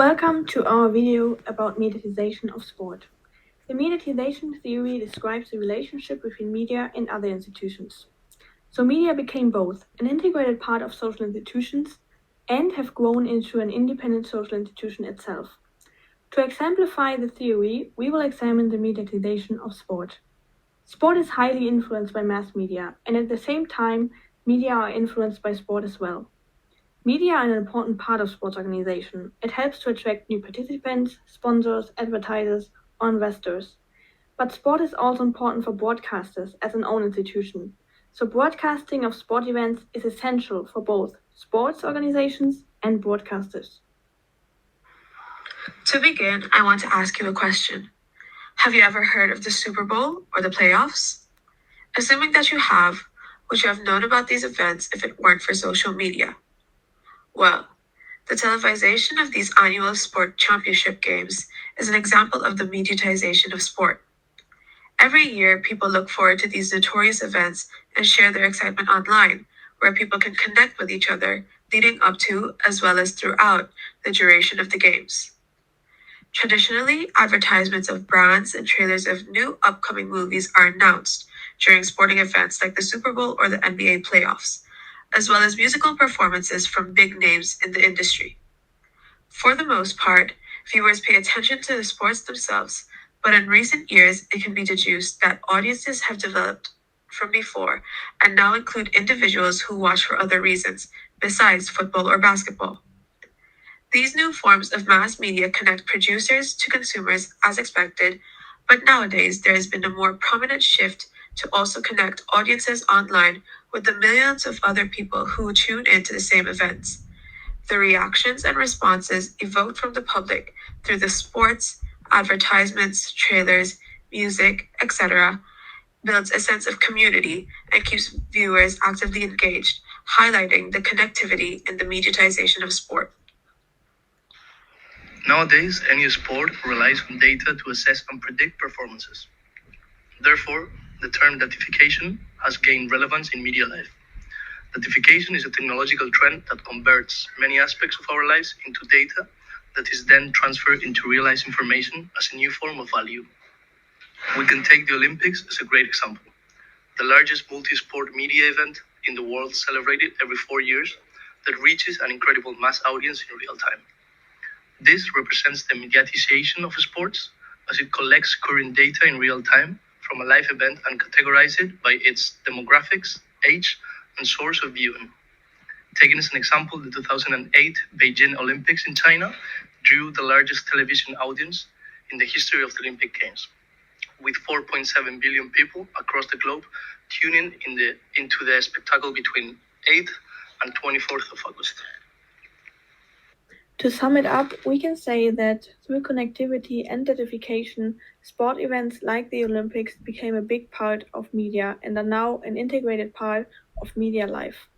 Welcome to our video about mediatization of sport. The mediatization theory describes the relationship between media and other institutions. So media became both an integrated part of social institutions and have grown into an independent social institution itself. To exemplify the theory, we will examine the mediatization of sport. Sport is highly influenced by mass media, and at the same time, media are influenced by sport as well. Media are an important part of sports organization. It helps to attract new participants, sponsors, advertisers, or investors. But sport is also important for broadcasters as an own institution. So broadcasting of sport events is essential for both sports organizations and broadcasters. To begin, I want to ask you a question. Have you ever heard of the Super Bowl or the playoffs? Assuming that you have, would you have known about these events if it weren't for social media? Well, the televisation of these annual sport championship games is an example of the mediatization of sport. Every year, people look forward to these notorious events and share their excitement online, where people can connect with each other leading up to as well as throughout the duration of the games. Traditionally, advertisements of brands and trailers of new upcoming movies are announced during sporting events like the Super Bowl or the NBA playoffs, as well as musical performances from big names in the industry. For the most part, viewers pay attention to the sports themselves, but in recent years, it can be deduced that audiences have developed from before and now include individuals who watch for other reasons besides football or basketball. These new forms of mass media connect producers to consumers as expected, but nowadays there has been a more prominent shift to also connect audiences online with the millions of other people who tune into the same events. The reactions and responses evoked from the public through the sports, advertisements, trailers, music, etc., builds a sense of community and keeps viewers actively engaged, highlighting the connectivity in the mediatization of sport. Nowadays, any sport relies on data to assess and predict performances. Therefore, the term datification has gained relevance in media life. Datification is a technological trend that converts many aspects of our lives into data that is then transferred into realized information as a new form of value. We can take the Olympics as a great example. The largest multi-sport media event in the world, celebrated every 4 years, that reaches an incredible mass audience in real time. This represents the mediatization of sports, as it collects current data in real time from a live event and categorizes it by its demographics, age, and source of viewing. Taking as an example, the 2008 Beijing Olympics in China drew the largest television audience in the history of the Olympic Games, with 4.7 billion people across the globe tuning into the spectacle between 8th and 24th of August. To sum it up, we can say that through connectivity and datification, sport events like the Olympics became a big part of media and are now an integrated part of media life.